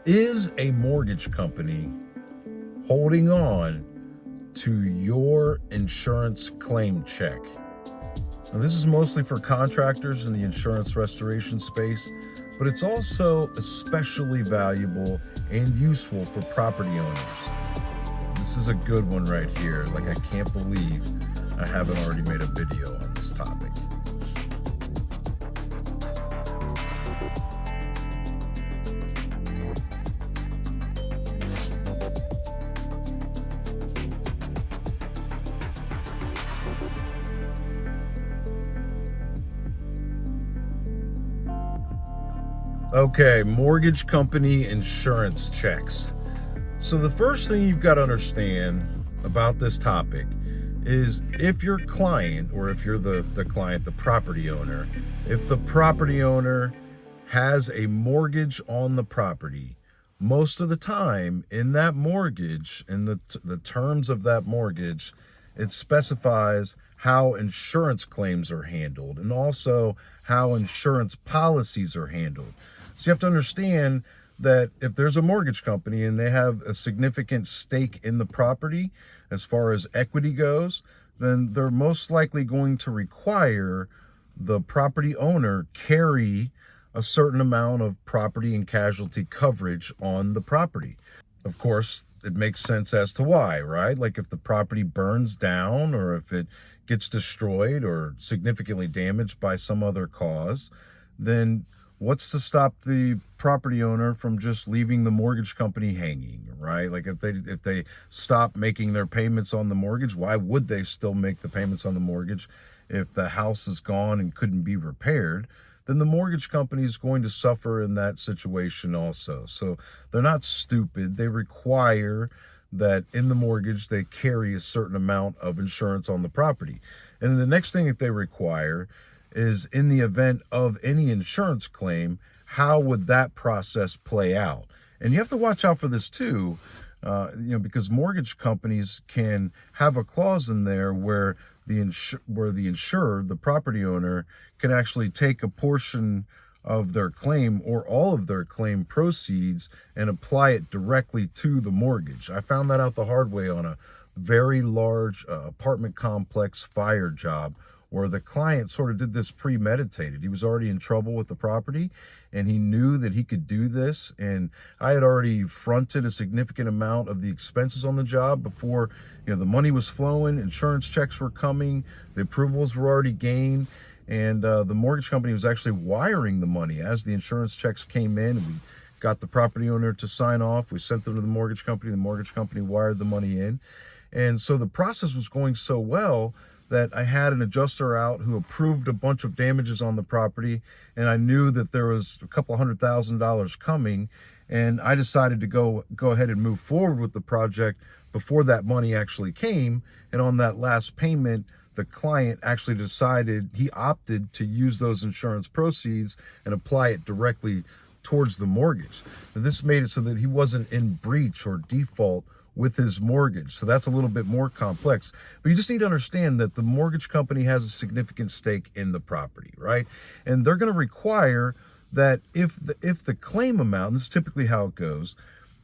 Is a mortgage company holding on to your insurance claim check? Now, this is mostly for contractors in the insurance restoration space, but it's also especially valuable and useful for property owners. This is a good one right here. Like, I can't believe I haven't already made a video on this topic. Okay, mortgage company insurance checks. So the first thing you've got to understand about this topic is if your client, or if you're the client, the property owner, if the property owner has a mortgage on the property, most of the time in that mortgage, in the terms of that mortgage, it specifies how insurance claims are handled and also how insurance policies are handled. So you have to understand that if there's a mortgage company and they have a significant stake in the property as far as equity goes, then they're most likely going to require the property owner carry a certain amount of property and casualty coverage on the property. Of course, it makes sense as to why, right? Like if the property burns down or if it gets destroyed or significantly damaged by some other cause, then what's to stop the property owner from just leaving the mortgage company hanging, right? Like if they stop making their payments on the mortgage, why would they still make the payments on the mortgage if the house is gone and couldn't be repaired? Then the mortgage company is going to suffer in that situation also. So they're not stupid. They require that in the mortgage they carry a certain amount of insurance on the property. And then the next thing that they require is, in the event of any insurance claim, how would that process play out? And you have to watch out for this too, because mortgage companies can have a clause in there where the insurer, the property owner, can actually take a portion of their claim or all of their claim proceeds and apply it directly to the mortgage. I found that out the hard way on a very large apartment complex fire job, where the client sort of did this premeditated. He was already in trouble with the property and he knew that he could do this. And I had already fronted a significant amount of the expenses on the job before, the money was flowing, insurance checks were coming, the approvals were already gained. And the mortgage company was actually wiring the money as the insurance checks came in. We got the property owner to sign off. We sent them to the mortgage company. The mortgage company wired the money in. And so the process was going so well that I had an adjuster out who approved a bunch of damages on the property, and I knew that there was a couple $100,000 coming, and I decided to go ahead and move forward with the project before that money actually came. And on that last payment, the client actually decided, he opted to use those insurance proceeds and apply it directly towards the mortgage. And this made it so that he wasn't in breach or default with his mortgage. So that's a little bit more complex, but you just need to understand that the mortgage company has a significant stake in the property, right? And they're going to require that if the claim amount, and this is typically how it goes,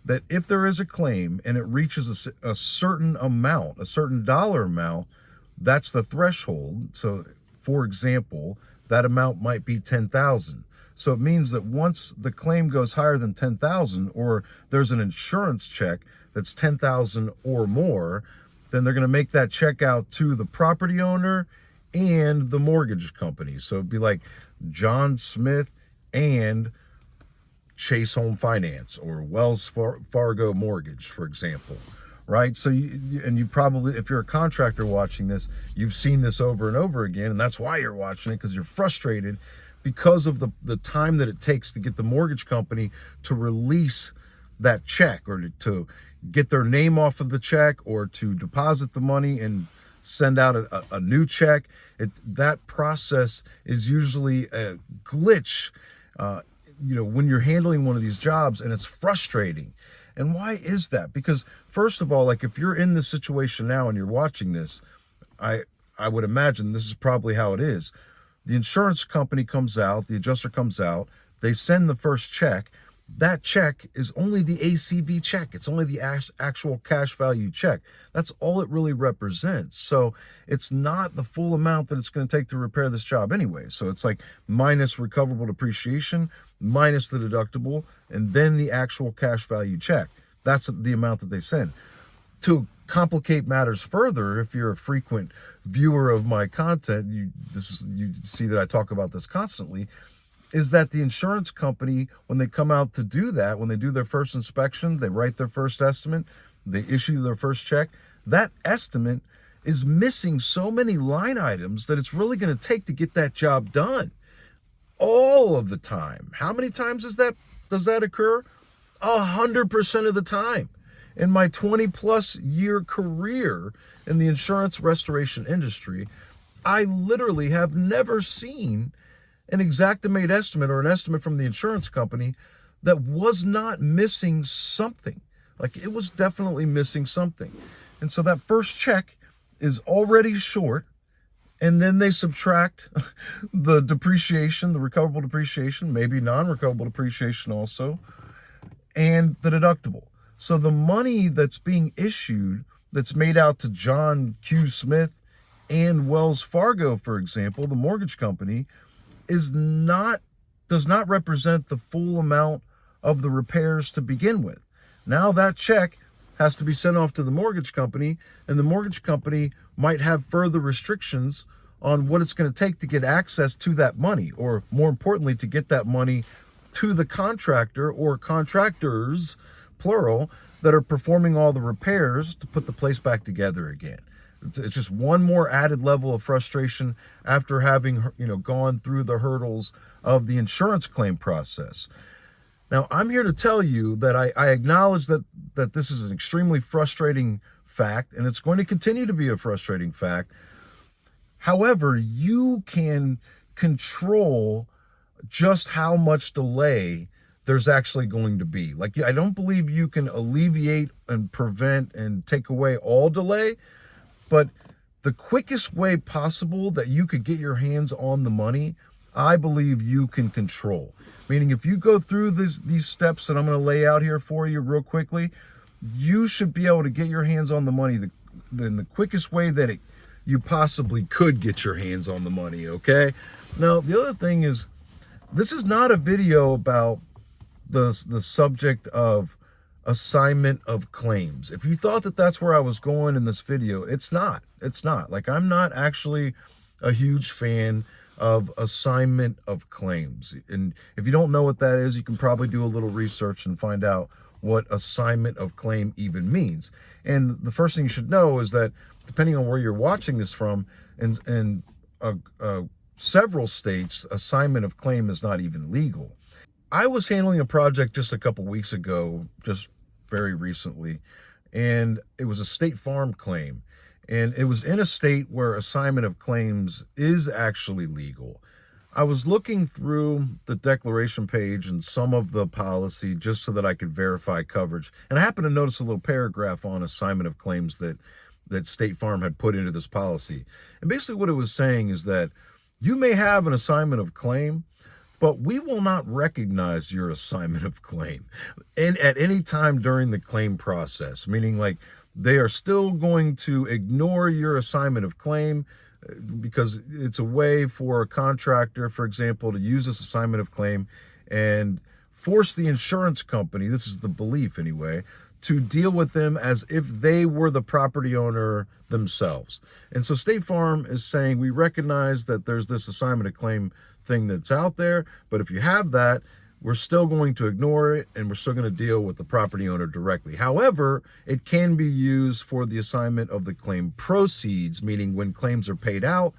that if there is a claim and it reaches a certain amount, a certain dollar amount, that's the threshold. So for example, that amount might be $10,000. So it means that once the claim goes higher than $10,000, or there's an insurance check that's $10,000 or more, then they're going to make that check out to the property owner and the mortgage company. So it'd be like John Smith and Chase Home Finance or Wells Fargo Mortgage, for example, right? So you probably, if you're a contractor watching this, you've seen this over and over again, and that's why you're watching it, because you're frustrated because of the time that it takes to get the mortgage company to release that check, or to get their name off of the check, or to deposit the money and send out a new check. That process is usually a glitch, when you're handling one of these jobs, and it's frustrating. And why is that? Because first of all, like if you're in this situation now and you're watching this, I would imagine this is probably how it is. The insurance company comes out, the adjuster comes out, they send the first check, that check is only the ACV check. It's only the actual cash value check. That's all it really represents. So it's not the full amount that it's going to take to repair this job anyway. So it's like minus recoverable depreciation, minus the deductible, and then the actual cash value check. That's the amount that they send. To complicate matters further, if you're a frequent viewer of my content, you see that I talk about this constantly, is that the insurance company, when they come out to do that, when they do their first inspection, they write their first estimate, they issue their first check, that estimate is missing so many line items that it's really going to take to get that job done all of the time. How many times does that occur? 100% of the time. In my 20 plus year career in the insurance restoration industry, I literally have never seen an Xactimate estimate or an estimate from the insurance company that was not missing something. Like, it was definitely missing something. And so that first check is already short, and then they subtract the depreciation, the recoverable depreciation, maybe non-recoverable depreciation also, and the deductible. So the money that's being issued, that's made out to John Q. Smith and Wells Fargo, for example, the mortgage company, does not represent the full amount of the repairs to begin with. Now that check has to be sent off to the mortgage company, and the mortgage company might have further restrictions on what it's going to take to get access to that money, or more importantly, to get that money to the contractor or contractors, plural, that are performing all the repairs to put the place back together again. It's just one more added level of frustration after having, gone through the hurdles of the insurance claim process. Now, I'm here to tell you that I acknowledge that this is an extremely frustrating fact, and it's going to continue to be a frustrating fact. However, you can control just how much delay there's actually going to be. Like, I don't believe you can alleviate and prevent and take away all delay, but the quickest way possible that you could get your hands on the money, I believe you can control. Meaning, if you go through these steps that I'm going to lay out here for you real quickly, you should be able to get your hands on the money in the quickest way that you possibly could get your hands on the money, okay? Now, the other thing is, this is not a video about the subject of assignment of claims. If you thought that that's where I was going in this video, it's not. Like, I'm not actually a huge fan of assignment of claims. And if you don't know what that is, you can probably do a little research and find out what assignment of claim even means. And the first thing you should know is that, depending on where you're watching this from, in several states, assignment of claim is not even legal. I was handling a project just a couple weeks ago, just very recently, and it was a State Farm claim. And it was in a state where assignment of claims is actually legal. I was looking through the declaration page and some of the policy just so that I could verify coverage. And I happened to notice a little paragraph on assignment of claims that State Farm had put into this policy. And basically what it was saying is that you may have an assignment of claim, but we will not recognize your assignment of claim at any time during the claim process, meaning, like, they are still going to ignore your assignment of claim because it's a way for a contractor, for example, to use this assignment of claim and force the insurance company, this is the belief anyway, to deal with them as if they were the property owner themselves. And so State Farm is saying, we recognize that there's this assignment of claim thing that's out there, but if you have that, we're still going to ignore it, and we're still going to deal with the property owner directly. However, it can be used for the assignment of the claim proceeds, meaning when claims are paid out,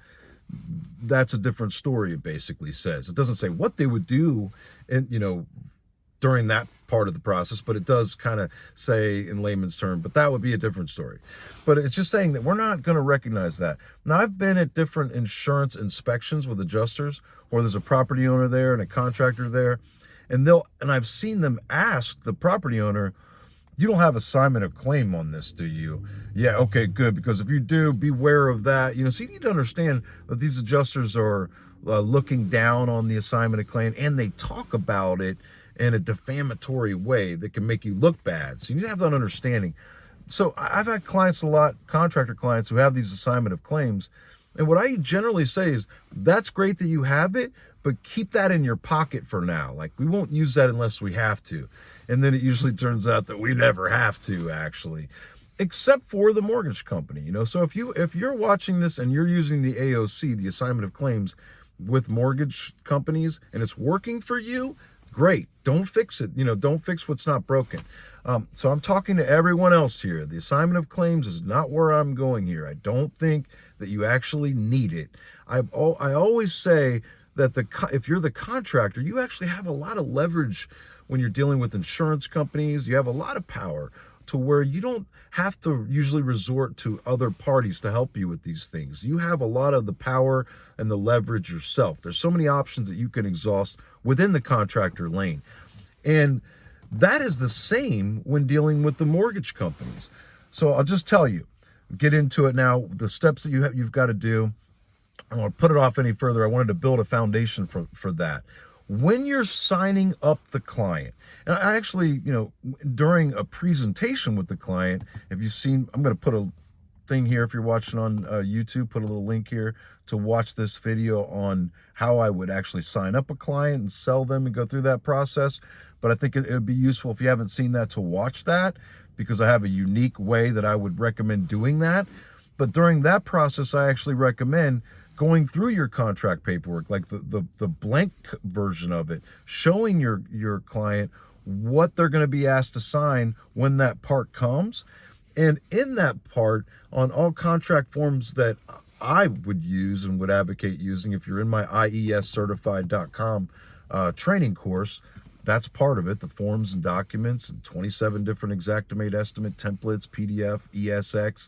that's a different story, it basically says. It doesn't say what they would do during that part of the process, but it does kind of say in layman's term, but that would be a different story. But it's just saying that we're not going to recognize that. Now, I've been at different insurance inspections with adjusters where there's a property owner there and a contractor there, and I've seen them ask the property owner, you don't have assignment of claim on this, do you? Yeah, okay, good, because if you do, beware of that. So you need to understand that these adjusters are looking down on the assignment of claim, and they talk about it in a defamatory way that can make you look bad. So you need to have that understanding. So I've had clients a lot, contractor clients, who have these assignment of claims. And what I generally say is, that's great that you have it, but keep that in your pocket for now. Like, we won't use that unless we have to. And then it usually turns out that we never have to, actually, except for the mortgage company. So if you're watching this and you're using the AOC, the assignment of claims, with mortgage companies, and it's working for you, great. Don't fix it. Don't fix what's not broken. So I'm talking to everyone else here. The assignment of claims is not where I'm going here. I don't think that you actually need it. I always say that if you're the contractor, you actually have a lot of leverage when you're dealing with insurance companies. You have a lot of power to where you don't have to usually resort to other parties to help you with these things. You have a lot of the power and the leverage yourself. There's so many options that you can exhaust within the contractor lane. And that is the same when dealing with the mortgage companies. So I'll just tell you, get into it now, the steps that you've got to do. I don't want to put it off any further. I wanted to build a foundation for that. When you're signing up the client, and I actually, during a presentation with the client, if you've seen, I'm going to put a thing here, if you're watching on YouTube, put a little link here to watch this video on how I would actually sign up a client and sell them and go through that process. But I think it would be useful, if you haven't seen that, to watch that, because I have a unique way that I would recommend doing that. But during that process, I actually recommend going through your contract paperwork, like the blank version of it, showing your client what they're going to be asked to sign when that part comes. And in that part, on all contract forms that I would use and would advocate using, if you're in my iescertified.com training course, that's part of it, the forms and documents, and 27 different Xactimate estimate templates, PDF, ESX,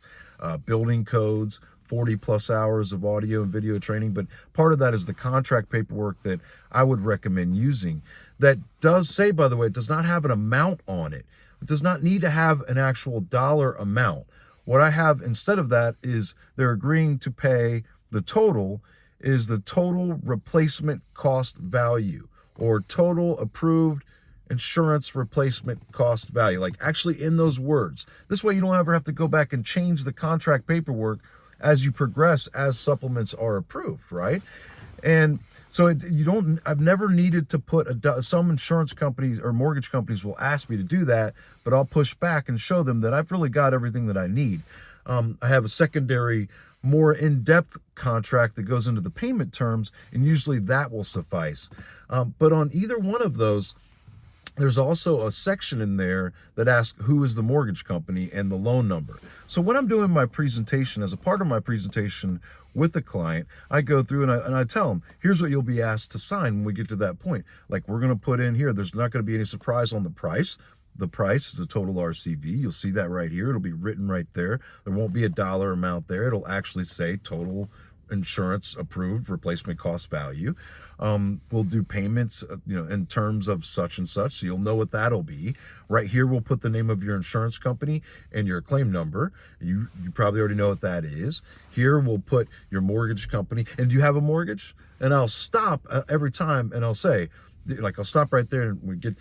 building codes, 40 plus hours of audio and video training. But part of that is the contract paperwork that I would recommend using. That does say, by the way, it does not have an amount on it. It does not need to have an actual dollar amount. What I have instead of that is they're agreeing to pay, the total is the total replacement cost value, or total approved insurance replacement cost value, like actually in those words. This way you don't ever have to go back and change the contract paperwork as you progress, as supplements are approved, right? And so I've never needed to put some insurance companies or mortgage companies will ask me to do that, but I'll push back and show them that I've really got everything that I need. I have a secondary, more in-depth contract that goes into the payment terms, and usually that will suffice. But on either one of those, there's also a section in there that asks who is the mortgage company and the loan number. So when I'm doing my presentation, as a part of my presentation with the client, I go through and I tell them, here's what you'll be asked to sign when we get to that point. Like, we're going to put in here, there's not going to be any surprise on the price. The price is the total RCV. You'll see that right here. It'll be written right there. There won't be a dollar amount there. It'll actually say total insurance approved replacement cost value. We'll do payments, in terms of such and such, so you'll know what that'll be. Right here, we'll put the name of your insurance company and your claim number. You probably already know what that is. Here, we'll put your mortgage company. And do you have a mortgage? And I'll stop every time and I'll say, like, I'll stop right there, and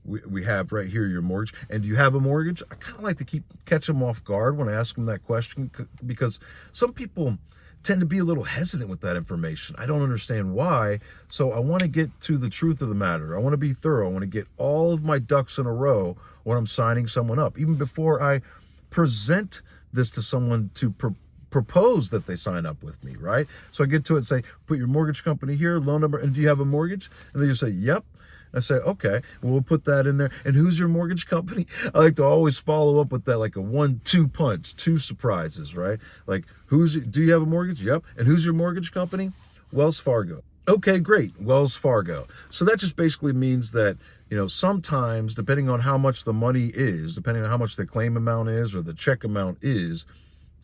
we have right here your mortgage. And do you have a mortgage? I kind of like to catch them off guard when I ask them that question, because some people tend to be a little hesitant with that information. I don't understand why. So I want to get to the truth of the matter. I want to be thorough. I want to get all of my ducks in a row when I'm signing someone up, even before I present this to someone to propose that they sign up with me, right? So I get to it and say, put your mortgage company here, loan number, and do you have a mortgage? And then you say, yep. I say, okay, well, we'll put that in there. And who's your mortgage company? I like to always follow up with that, like a 1-2 punch, 2 surprises, right? Like, do you have a mortgage? Yep. And who's your mortgage company? Wells Fargo. Okay, great. Wells Fargo. So that just basically means that, sometimes, depending on how much the money is, depending on how much the claim amount is or the check amount is,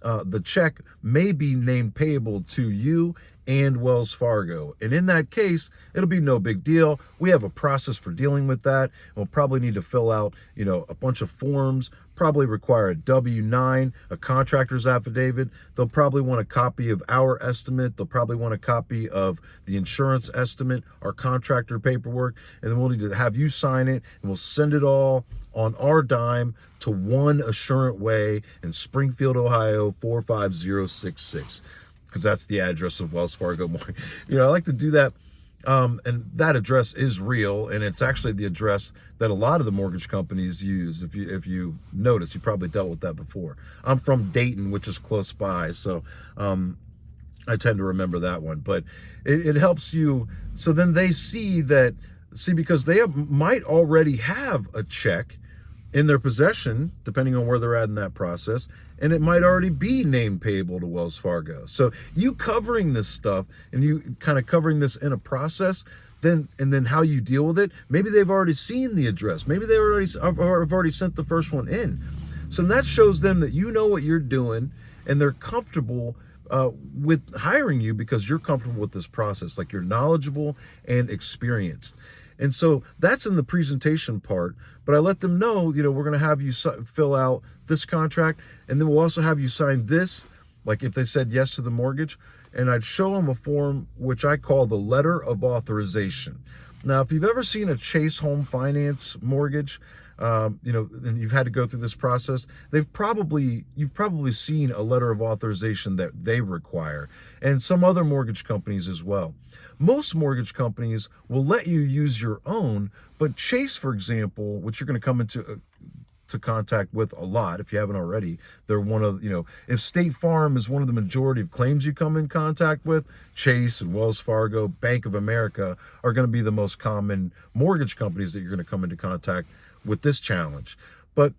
the check may be named payable to you and Wells Fargo. And in that case, it'll be no big deal. We have a process for dealing with that. We'll probably need to fill out, a bunch of forms, probably require a W-9, a contractor's affidavit. They'll probably want a copy of our estimate. They'll probably want a copy of the insurance estimate, our contractor paperwork, and then we'll need to have you sign it, and we'll send it all on our dime to One Assurant Way in Springfield, Ohio, 45066. Because that's the address of Wells Fargo. I like to do that. And that address is real, and it's actually the address that a lot of the mortgage companies use. If you notice, you probably dealt with that before. I'm from Dayton, which is close by, so I tend to remember that one. But it helps you. So then they see because they might already have a check in their possession, depending on where they're at in that process, and it might already be named payable to Wells Fargo. So you covering this stuff and you kind of covering this in a process, then how you deal with it, maybe they've already seen the address, maybe they have already sent the first one in. So that shows them that you know what you're doing, and they're comfortable with hiring you because you're comfortable with this process, like you're knowledgeable and experienced. And so that's in the presentation part, but I let them know, we're going to have you fill out this contract, and then we'll also have you sign this, like if they said yes to the mortgage, and I'd show them a form which I call the letter of authorization. Now, if you've ever seen a Chase Home Finance mortgage, and you've had to go through this process, you've probably seen a letter of authorization that they require, and some other mortgage companies as well. Most mortgage companies will let you use your own, but Chase, for example, which you're going to come into contact with a lot if you haven't already, they're one of, if State Farm is one of the majority of claims you come in contact with, Chase and Wells Fargo, Bank of America are going to be the most common mortgage companies that you're going to come into contact with this challenge. But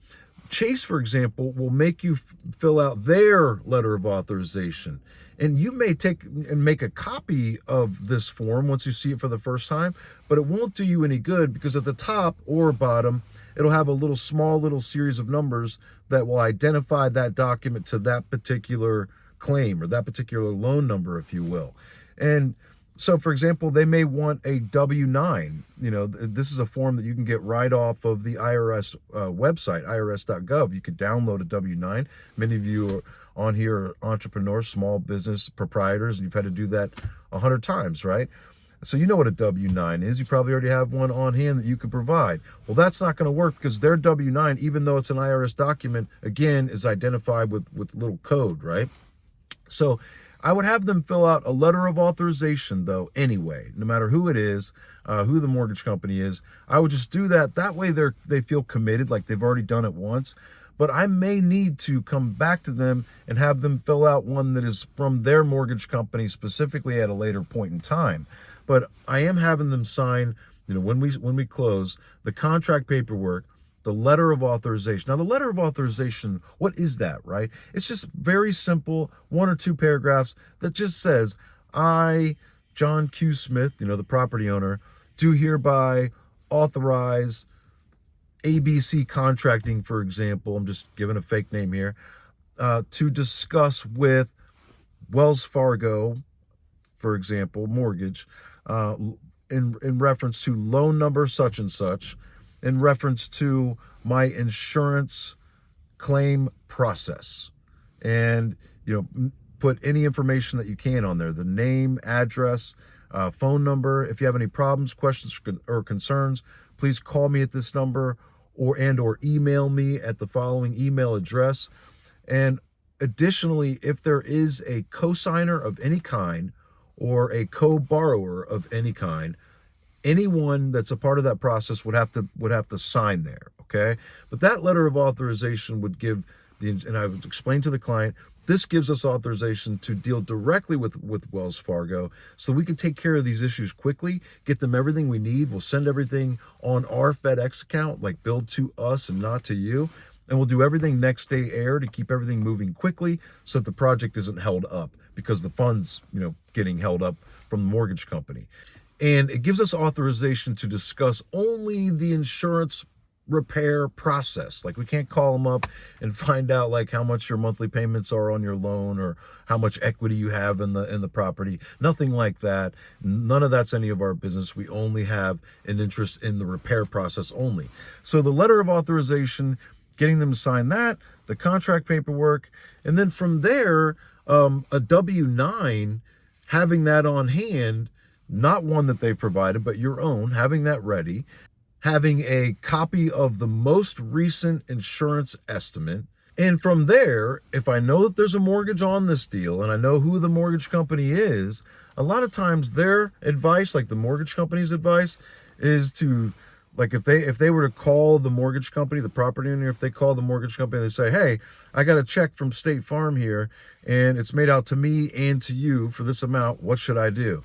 Chase, for example, will make you fill out their letter of authorization. And you may take and make a copy of this form once you see it for the first time, but it won't do you any good because at the top or bottom, it'll have a small little series of numbers that will identify that document to that particular claim or that particular loan number, if you will. And so, for example, they may want a W-9. This is a form that you can get right off of the IRS website, irs.gov. You could download a W-9. Many of you are on here are entrepreneurs, small business proprietors, and you've had to do that 100 times, right? So you know what a W-9 is. You probably already have one on hand that you could provide. Well, that's not going to work because their W-9, even though it's an IRS document, again, is identified with little code, right? So I would have them fill out a letter of authorization, though, anyway, no matter who it is, who the mortgage company is. I would just do that. That way they feel committed, like they've already done it once. But I may need to come back to them and have them fill out one that is from their mortgage company specifically at a later point in time. But I am having them sign, when we close, the contract paperwork, the letter of authorization. Now, the letter of authorization, what is that, right? It's just very simple, 1 or 2 paragraphs that just says, I, John Q. Smith, the property owner, do hereby authorize ABC Contracting, for example, I'm just giving a fake name here, to discuss with Wells Fargo, for example, mortgage, in reference to loan number such and such, in reference to my insurance claim process. And, put any information that you can on there, the name, address, phone number. If you have any problems, questions, or concerns, please call me at this number or email me at the following email address. And additionally, if there is a co-signer of any kind or a co-borrower of any kind, anyone that's a part of that process would have to sign there, okay? But that letter of authorization would give and I would explain to the client, this gives us authorization to deal directly with Wells Fargo so we can take care of these issues quickly, get them everything we need. We'll send everything on our FedEx account, like billed to us and not to you. And we'll do everything next day air to keep everything moving quickly so that the project isn't held up because the funds, getting held up from the mortgage company. And it gives us authorization to discuss only the insurance repair process. Like we can't call them up and find out like how much your monthly payments are on your loan or how much equity you have in the property. Nothing like that. None of that's any of our business. We only have an interest in the repair process only. So the letter of authorization, getting them to sign that, the contract paperwork, and then from there, a W-9, having that on hand, not one that they've provided, but your own, having that ready, having a copy of the most recent insurance estimate. And from there, if I know that there's a mortgage on this deal and I know who the mortgage company is, a lot of times their advice, like the mortgage company's advice, is to, like if they were to call the mortgage company, the property owner, if they call the mortgage company, they say, hey, I got a check from State Farm here and it's made out to me and to you for this amount. What should I do?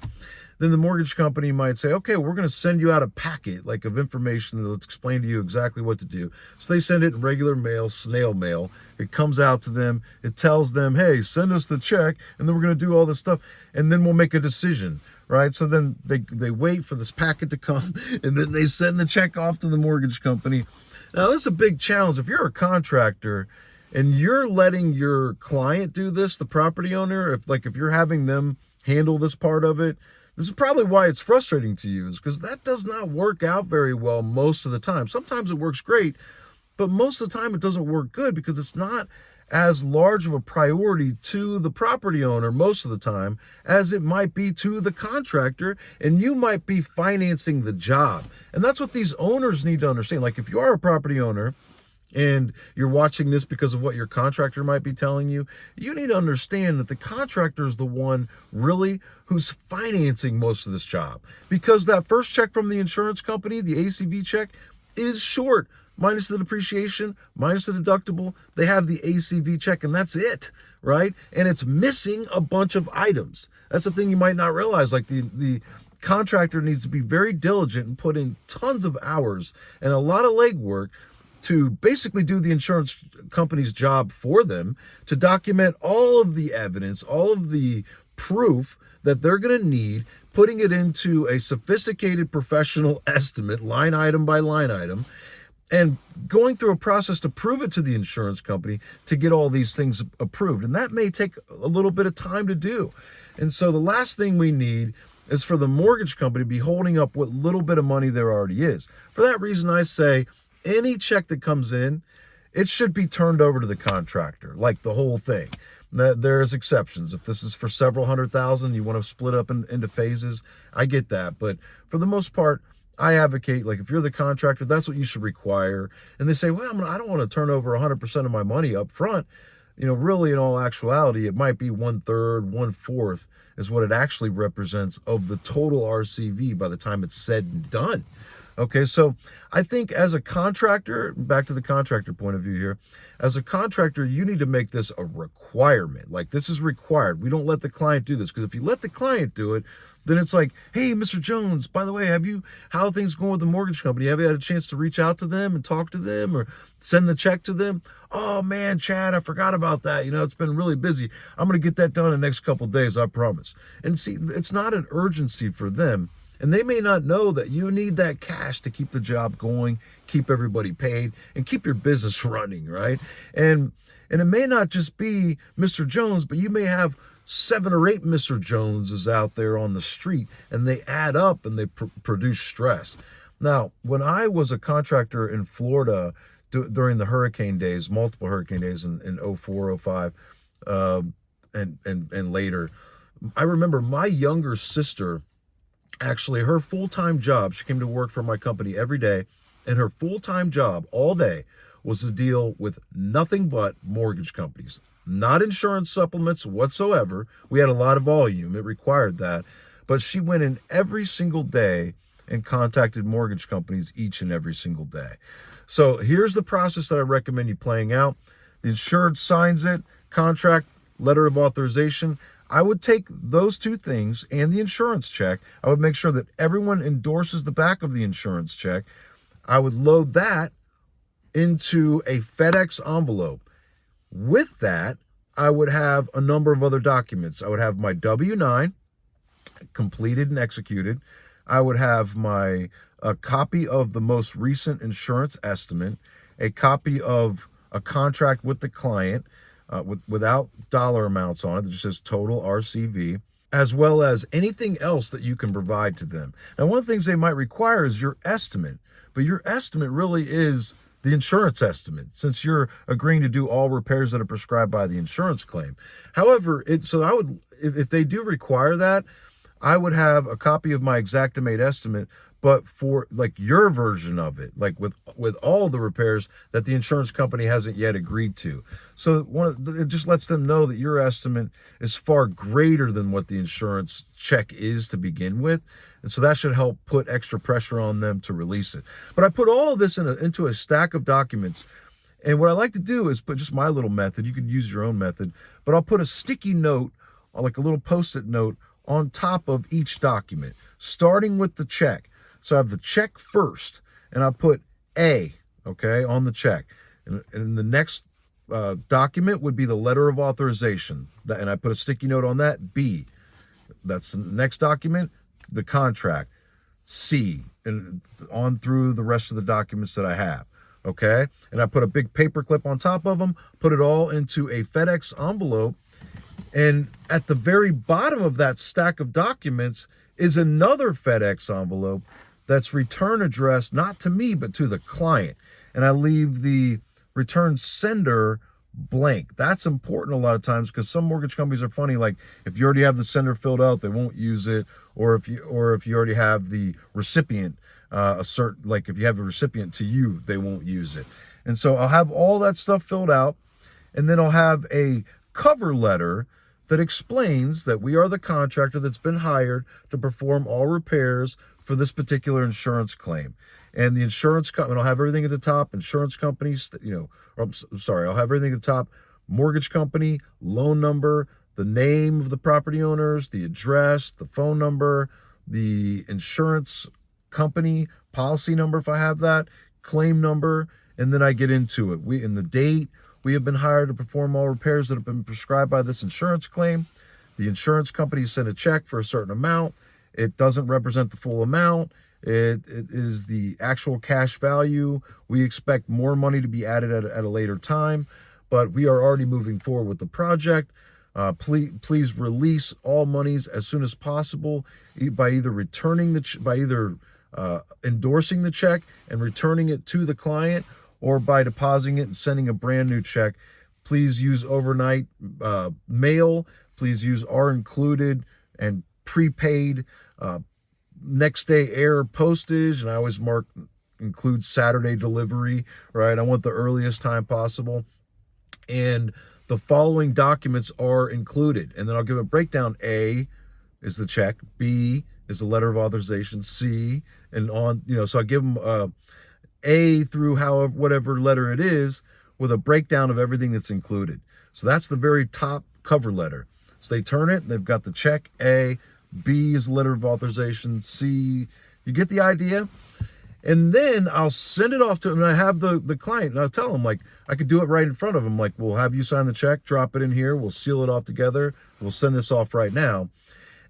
Then the mortgage company might say, okay, we're going to send you out a packet like of information that'll explain to you exactly what to do. So they send it in regular mail, snail mail. It comes out to them. It tells them, hey, send us the check, and then we're going to do all this stuff, and then we'll make a decision, right? So then they wait for this packet to come, and then they send the check off to the mortgage company. Now, that's a big challenge. If you're a contractor and you're letting your client do this, the property owner, if you're having them handle this part of it, this is probably why it's frustrating to you, is because that does not work out very well most of the time. Sometimes it works great, but most of the time it doesn't work good because it's not as large of a priority to the property owner most of the time as it might be to the contractor, and you might be financing the job. And that's what these owners need to understand. Like if you are a property owner and you're watching this because of what your contractor might be telling you, you need to understand that the contractor is the one really who's financing most of this job, because that first check from the insurance company, the ACV check, is short, minus the depreciation, minus the deductible. They have the ACV check and that's it, right? And it's missing a bunch of items. That's the thing you might not realize. Like the contractor needs to be very diligent and put in tons of hours and a lot of legwork to basically do the insurance company's job for them, to document all of the evidence, all of the proof that they're going to need, putting it into a sophisticated professional estimate, line item by line item, and going through a process to prove it to the insurance company to get all these things approved. And that may take a little bit of time to do. And so the last thing we need is for the mortgage company to be holding up what little bit of money there already is. For that reason, I say any check that comes in, it should be turned over to the contractor, like the whole thing. There's exceptions. If this is for several $100,000, you want to split up into phases, I get that. But for the most part, I advocate, like if you're the contractor, that's what you should require. And they say, well, I don't want to turn over 100% of my money up front. Really in all actuality, it might be 1/3, 1/4 is what it actually represents of the total RCV by the time it's said and done. Okay, so I think as a contractor, back to the contractor point of view here, as a contractor, you need to make this a requirement. Like this is required. We don't let the client do this, because if you let the client do it, then it's like, hey, Mr. Jones, by the way, how are things going with the mortgage company? Have you had a chance to reach out to them and talk to them or send the check to them? Oh man, Chad, I forgot about that. It's been really busy. I'm going to get that done in the next couple of days, I promise. And see, it's not an urgency for them. And they may not know that you need that cash to keep the job going, keep everybody paid, and keep your business running, right? And it may not just be Mr. Jones, but you may have 7 or 8 Mr. Joneses out there on the street, and they add up and they produce stress. Now, when I was a contractor in Florida during the hurricane days, multiple hurricane days in 04, 05, and later, I remember my younger sister, actually, her full-time job, she came to work for my company every day, and her full-time job all day was to deal with nothing but mortgage companies, not insurance supplements whatsoever. We had a lot of volume. It required that. But she went in every single day and contacted mortgage companies each and every single day. So here's the process that I recommend you playing out. The insured signs it, contract, letter of authorization. I would take those 2 things and the insurance check. I would make sure that everyone endorses the back of the insurance check. I would load that into a FedEx envelope. With that, I would have a number of other documents. I would have my W-9 completed and executed. I would have my a copy of the most recent insurance estimate, a copy of a contract with the client without dollar amounts on it. It just says total RCV, as well as anything else that you can provide to them. Now, one of the things they might require is your estimate, but your estimate really is the insurance estimate, since you're agreeing to do all repairs that are prescribed by the insurance claim. However, if they do require that, I would have a copy of my Xactimate estimate, but for like your version of it, like with all the repairs that the insurance company hasn't yet agreed to. So it just lets them know that your estimate is far greater than what the insurance check is to begin with. And so that should help put extra pressure on them to release it. But I put all of this into a stack of documents. And what I like to do is put just my little method. You could use your own method, but I'll put a sticky note, like a little Post-it note, on top of each document, starting with the check. So I have the check first, and I put A, okay, on the check. And the next document would be the letter of authorization. And I put a sticky note on that, B. That's the next document, the contract, C, and on through the rest of the documents that I have, okay? And I put a big paper clip on top of them, put it all into a FedEx envelope, and at the very bottom of that stack of documents is another FedEx envelope that's return addressed not to me, but to the client. And I leave the return sender blank. That's important a lot of times because some mortgage companies are funny. Like if you already have the sender filled out, they won't use it. Or if you already have the recipient, like if you have a recipient to you, they won't use it. And so I'll have all that stuff filled out, and then I'll have a cover letter that explains that we are the contractor that's been hired to perform all repairs for this particular insurance claim. And the insurance company, I'll have everything at the top, insurance companies, I'll have everything at the top, mortgage company, loan number, the name of the property owners, the address, the phone number, the insurance company, policy number if I have that, claim number, and then I get into it. In the date, we have been hired to perform all repairs that have been prescribed by this insurance claim. The insurance company sent a check for a certain amount. It doesn't represent the full amount. It is the actual cash value. We expect more money to be added at a later time, but we are already moving forward with the project. Please release all monies as soon as possible by either endorsing the check and returning it to the client, or by depositing it and sending a brand new check. Please use overnight mail. Please use our included and prepaid next day air postage. And I always include Saturday delivery, right? I want the earliest time possible. And the following documents are included. And then I'll give a breakdown. A is the check. B is the letter of authorization. C, and on, so I give them A through whatever letter it is, with a breakdown of everything that's included. So that's the very top cover letter. So they turn it, and they've got the check A, B is the letter of authorization, C, you get the idea? And then I'll send it off to them, and I have the client, and I'll tell them, like, I could do it right in front of them. Like, we'll have you sign the check, drop it in here, we'll seal it off together, we'll send this off right now.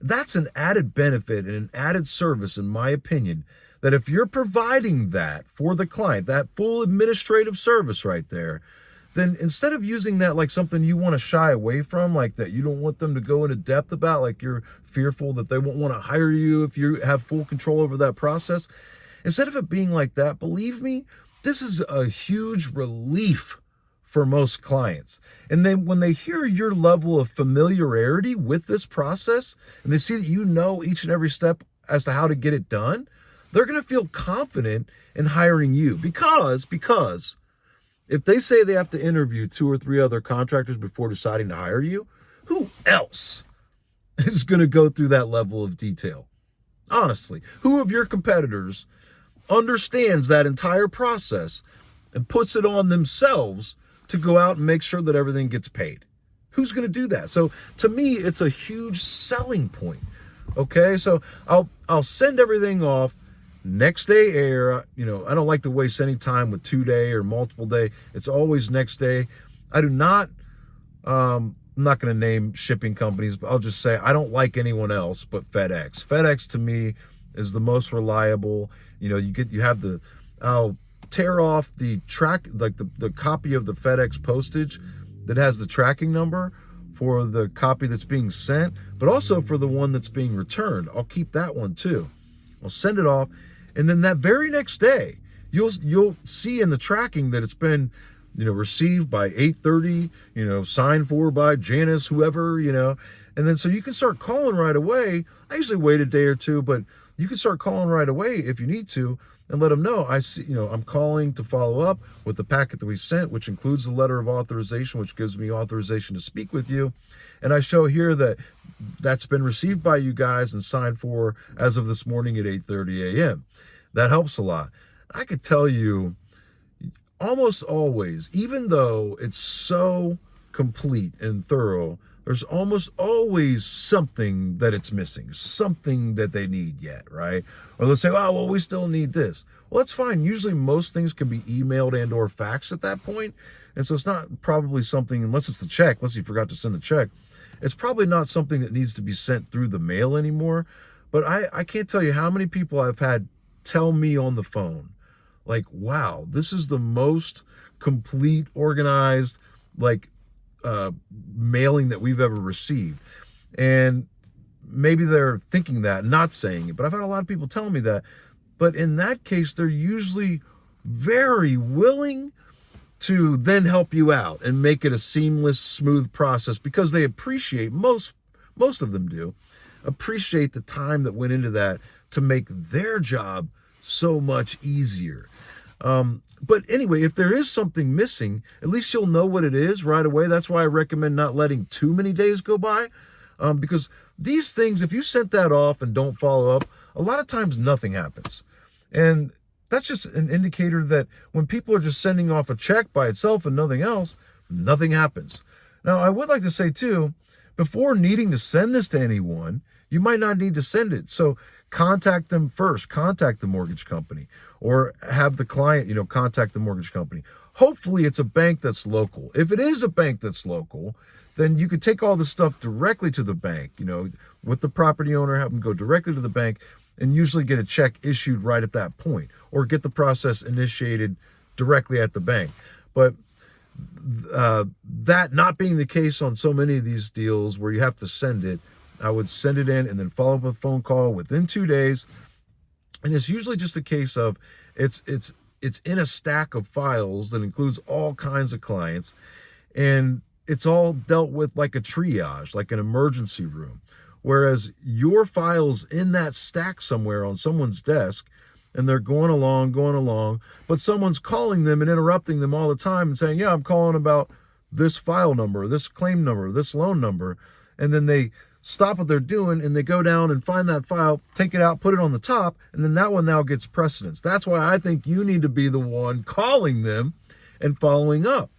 That's an added benefit and an added service, in my opinion, that if you're providing that for the client, that full administrative service right there, then instead of using that like something you want to shy away from, like that you don't want them to go into depth about, like you're fearful that they won't want to hire you if you have full control over that process, instead of it being like that, believe me, this is a huge relief for most clients. And then when they hear your level of familiarity with this process, and they see that you know each and every step as to how to get it done, they're going to feel confident in hiring you, because if they say they have to interview 2 or 3 other contractors before deciding to hire you, who else is going to go through that level of detail? Honestly, who of your competitors understands that entire process and puts it on themselves to go out and make sure that everything gets paid? Who's going to do that? So to me, it's a huge selling point. Okay, so I'll send everything off. Next day air, I don't like to waste any time with 2-day or multiple day. It's always next day. I do not, I'm not going to name shipping companies, but I'll just say I don't like anyone else but FedEx. FedEx to me is the most reliable. You have I'll tear off the track, like the copy of the FedEx postage that has the tracking number for the copy that's being sent, but also for the one that's being returned. I'll keep that one too. I'll send it off, and then that very next day, you'll see in the tracking that it's been, received by 8:30, signed for by Janice, whoever, and then so you can start calling right away. I usually wait a day or two, but you can start calling right away if you need to, and let them know I'm calling to follow up with the packet that we sent, which includes the letter of authorization, which gives me authorization to speak with you. And I show here that that's been received by you guys and signed for as of this morning at 8:30 a.m. That helps a lot. I could tell you almost always, even though it's so complete and thorough, there's almost always something that it's missing, something that they need yet, right? Or they'll say, oh, well, we still need this. Well, that's fine. Usually most things can be emailed and or faxed at that point. And so it's not probably something, unless it's the check, unless you forgot to send the check, it's probably not something that needs to be sent through the mail anymore. But I can't tell you how many people I've had tell me on the phone, like, wow, this is the most complete, organized, mailing that we've ever received. And maybe they're thinking that, not saying it, but I've had a lot of people telling me that. But in that case, they're usually very willing to then help you out and make it a seamless, smooth process, because they appreciate, most of them do, appreciate the time that went into that to make their job so much easier. But anyway, if there is something missing, at least you'll know what it is right away. That's why I recommend not letting too many days go by, because these things, if you sent that off and don't follow up, a lot of times nothing happens. And that's just an indicator that when people are just sending off a check by itself and nothing else, nothing happens. Now, I would like to say too, before needing to send this to anyone, you might not need to send it. So contact them first, contact the mortgage company, or have the client, contact the mortgage company. Hopefully it's a bank that's local. If it is a bank that's local, then you could take all the stuff directly to the bank, with the property owner, have them go directly to the bank and usually get a check issued right at that point, or get the process initiated directly at the bank. But that not being the case on so many of these deals where you have to send it, I would send it in and then follow up with a phone call within 2 days. And it's usually just a case of it's in a stack of files that includes all kinds of clients, and it's all dealt with like a triage, like an emergency room. Whereas your file's in that stack somewhere on someone's desk, and they're going along, but someone's calling them and interrupting them all the time and saying, yeah, I'm calling about this file number, this claim number, this loan number. And then they stop what they're doing and they go down and find that file, take it out, put it on the top, and then that one now gets precedence. That's why I think you need to be the one calling them and following up.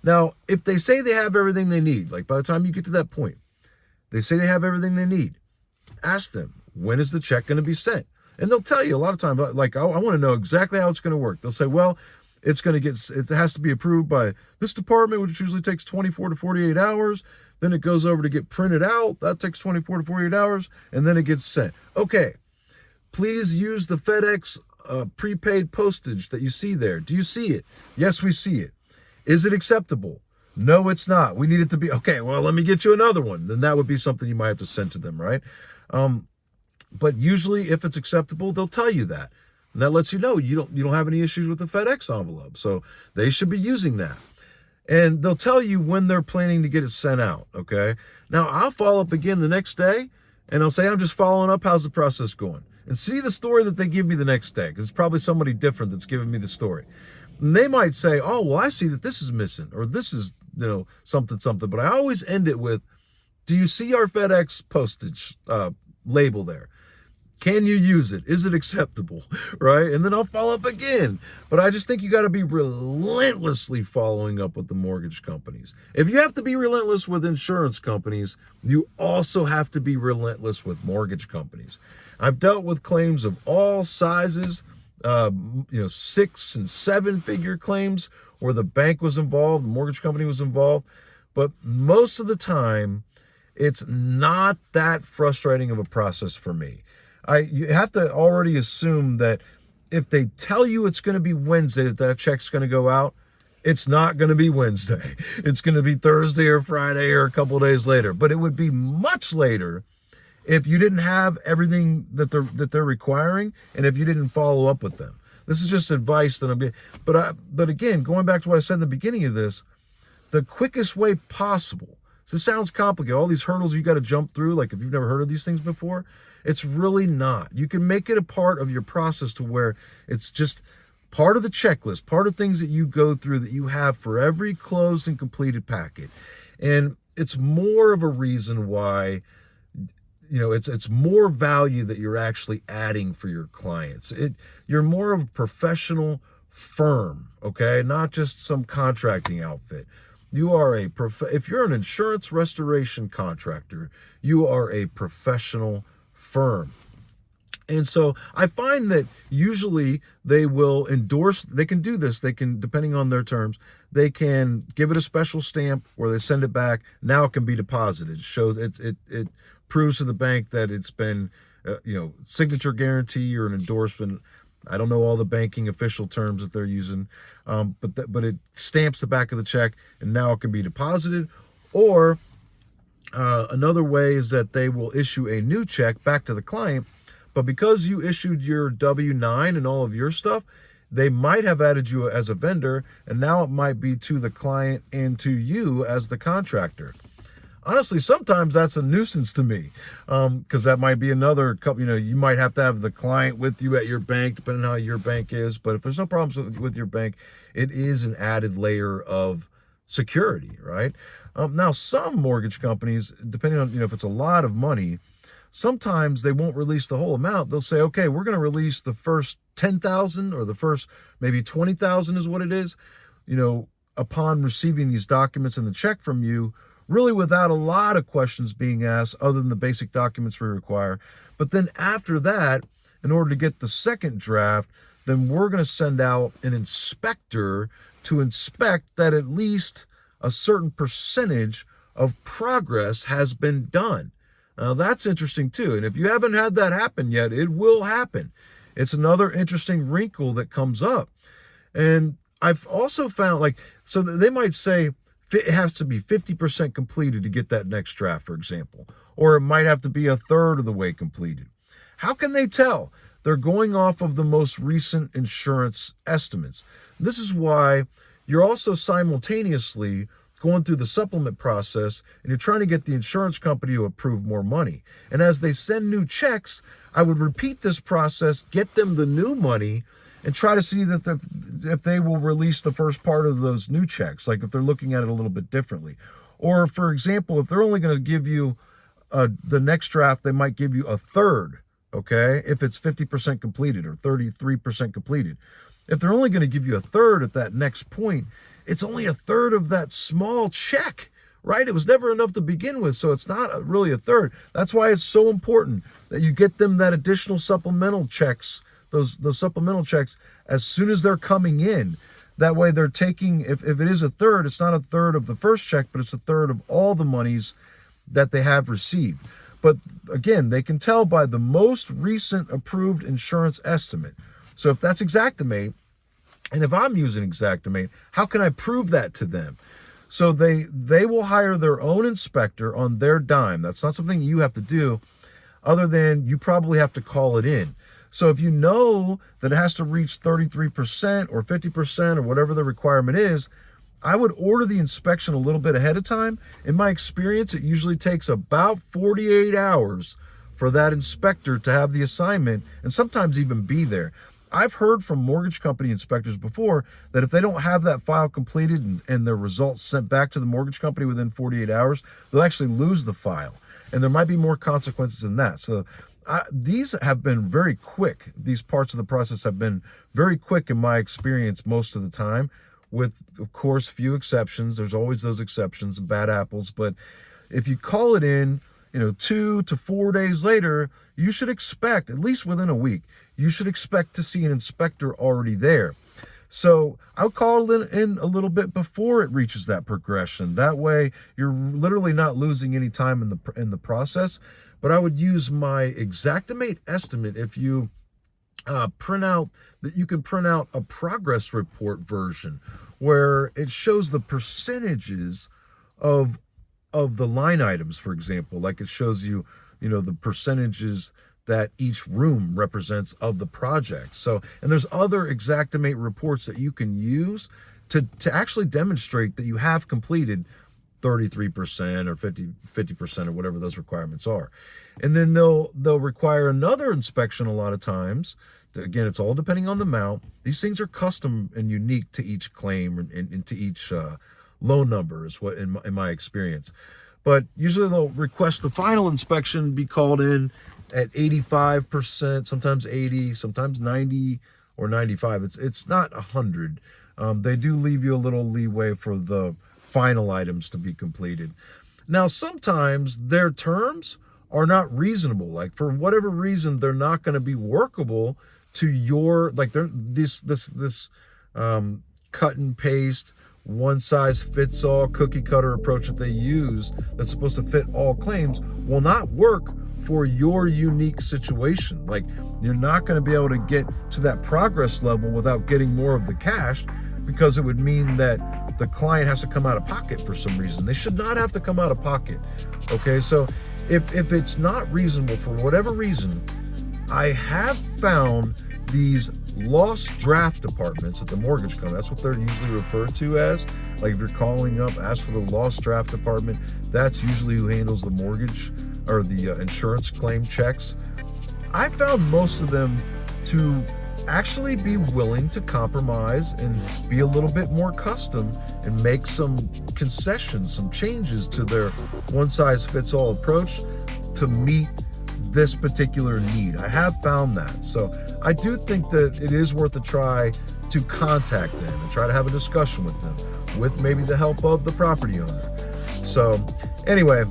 Now, if they say they have everything they need, like by the time you get to that point, they say they have everything they need, ask them, when is the check going to be sent? And they'll tell you a lot of times, like, I want to know exactly how it's going to work. They'll say, well, it has to be approved by this department, which usually takes 24 to 48 hours. Then it goes over to get printed out. That takes 24 to 48 hours. And then it gets sent. Okay, please use the FedEx prepaid postage that you see there. Do you see it? Yes, we see it. Is it acceptable? No, it's not. We need it to be, okay, well, let me get you another one. Then that would be something you might have to send to them, right? But usually if it's acceptable, they'll tell you that. And that lets you know you don't have any issues with the FedEx envelope. So they should be using that. And they'll tell you when they're planning to get it sent out, okay? Now, I'll follow up again the next day, and I'll say, I'm just following up. How's the process going? And see the story that they give me the next day, because it's probably somebody different that's giving me the story. And they might say, oh, well, I see that this is missing, or this is, something. But I always end it with, do you see our FedEx postage label there? Can you use it? Is it acceptable? Right? And then I'll follow up again. But I just think you got to be relentlessly following up with the mortgage companies. If you have to be relentless with insurance companies, you also have to be relentless with mortgage companies. I've dealt with claims of all sizes, 6 and 7 figure claims where the bank was involved, the mortgage company was involved. But most of the time, it's not that frustrating of a process for me. You have to already assume that if they tell you it's going to be Wednesday that check's going to go out, it's not going to be Wednesday. It's going to be Thursday or Friday or a couple of days later. But it would be much later if you didn't have everything that they're requiring, and if you didn't follow up with them. This is just advice that I'm giving. But again, going back to what I said in the beginning of this, the quickest way possible. So it sounds complicated. All these hurdles you got to jump through, like if you've never heard of these things before, it's really not. You can make it a part of your process to where it's just part of the checklist, part of things that you go through that you have for every closed and completed packet. And it's more of a reason why, it's more value that you're actually adding for your clients. You're more of a professional firm, okay? Not just some contracting outfit. You are if you're an insurance restoration contractor, you are a professional firm. And so I find that usually they will endorse, they can do this, they can, depending on their terms, they can give it a special stamp where they send it back. Now it can be deposited. It shows, it proves to the bank that it's been, signature guarantee or an endorsement. I don't know all the banking official terms that they're using, but it stamps the back of the check, and now it can be deposited. Or another way is that they will issue a new check back to the client, but because you issued your W-9 and all of your stuff, they might have added you as a vendor, and now it might be to the client and to you as the contractor. Honestly, sometimes that's a nuisance to me, because that might be another couple, you might have to have the client with you at your bank, depending on how your bank is. But if there's no problems with your bank, it is an added layer of security, right? Now, some mortgage companies, depending on, if it's a lot of money, sometimes they won't release the whole amount. They'll say, okay, we're going to release the first 10,000 or the first maybe 20,000 is what it is, upon receiving these documents and the check from you, really without a lot of questions being asked other than the basic documents we require. But then after that, in order to get the second draft, then we're going to send out an inspector to inspect that at least a certain percentage of progress has been done. Now, that's interesting too. And if you haven't had that happen yet, it will happen. It's another interesting wrinkle that comes up. And I've also found, so they might say it has to be 50% completed to get that next draft, for example. Or it might have to be a third of the way completed. How can they tell? They're going off of the most recent insurance estimates. This is why you're also simultaneously going through the supplement process, and you're trying to get the insurance company to approve more money. And as they send new checks, I would repeat this process, get them the new money, and try to see that if they will release the first part of those new checks, like if they're looking at it a little bit differently. Or, for example, if they're only going to give you the next draft, they might give you a third, okay, if it's 50% completed or 33% completed. If they're only going to give you a third at that next point, it's only a third of that small check, right? It was never enough to begin with, so it's not really a third. That's why it's so important that you get them that additional supplemental checks, those supplemental checks, as soon as they're coming in. That way they're taking, if it is a third, it's not a third of the first check, but it's a third of all the monies that they have received. But again, they can tell by the most recent approved insurance estimate. So if that's Xactimate, and if I'm using Xactimate, how can I prove that to them? So they will hire their own inspector on their dime. That's not something you have to do, other than you probably have to call it in. So if you know that it has to reach 33% or 50% or whatever the requirement is, I would order the inspection a little bit ahead of time. In my experience, it usually takes about 48 hours for that inspector to have the assignment and sometimes even be there. I've heard from mortgage company inspectors before that if they don't have that file completed and their results sent back to the mortgage company within 48 hours, they'll actually lose the file. And there might be more consequences than that. So these have been very quick. These parts of the process have been very quick in my experience most of the time, with, of course, few exceptions. There's always those exceptions and bad apples. But if you call it in, 2 to 4 days later, you should expect, at least within a week, you should expect to see an inspector already there. So I'll call in a little bit before it reaches that progression. That way you're literally not losing any time in the process. But I would use my Xactimate estimate if you print out that you can print out a progress report version where it shows the percentages of the line items, for example. Like it shows you, the percentages that each room represents of the project. So, and there's other Xactimate reports that you can use to actually demonstrate that you have completed 33% or 50% or whatever those requirements are. And then they'll require another inspection a lot of times. Again, it's all depending on the amount. These things are custom and unique to each claim and to each loan number is what in my experience. But usually they'll request the final inspection be called in at 85%, sometimes 80, sometimes 90 or 95. It's not 100. They do leave you a little leeway for the final items to be completed. Now, sometimes their terms are not reasonable. Like for whatever reason, they're not going to be workable to your, like they're this cut and paste, one size fits all cookie cutter approach that they use that's supposed to fit all claims will not work for your unique situation. Like you're not going to be able to get to that progress level without getting more of the cash, because it would mean that the client has to come out of pocket for some reason. They should not have to come out of pocket. Okay, so if it's not reasonable for whatever reason, I have found these lost draft departments at the mortgage company. That's what they're usually referred to as. Like if you're calling up, ask for the lost draft department, that's usually who handles the mortgage or the insurance claim checks. I found most of them to actually be willing to compromise and be a little bit more custom and make some concessions, some changes to their one-size-fits-all approach to meet this particular need. I have found that. So I do think that it is worth a try to contact them and try to have a discussion with them, with maybe the help of the property owner. So anyway,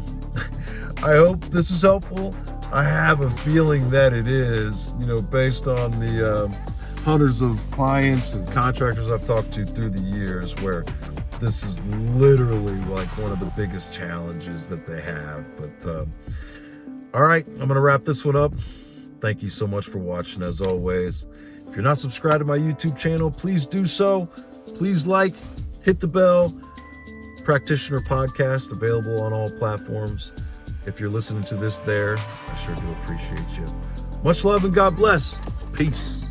I hope this is helpful. I have a feeling that it is, based on the hundreds of clients and contractors I've talked to through the years, where this is literally like one of the biggest challenges that they have. But all right, I'm going to wrap this one up. Thank you so much for watching, as always. If you're not subscribed to my YouTube channel, please do so. Please hit the bell. Practitioner Podcast, available on all platforms. If you're listening to this there, I sure do appreciate you. Much love and God bless. Peace.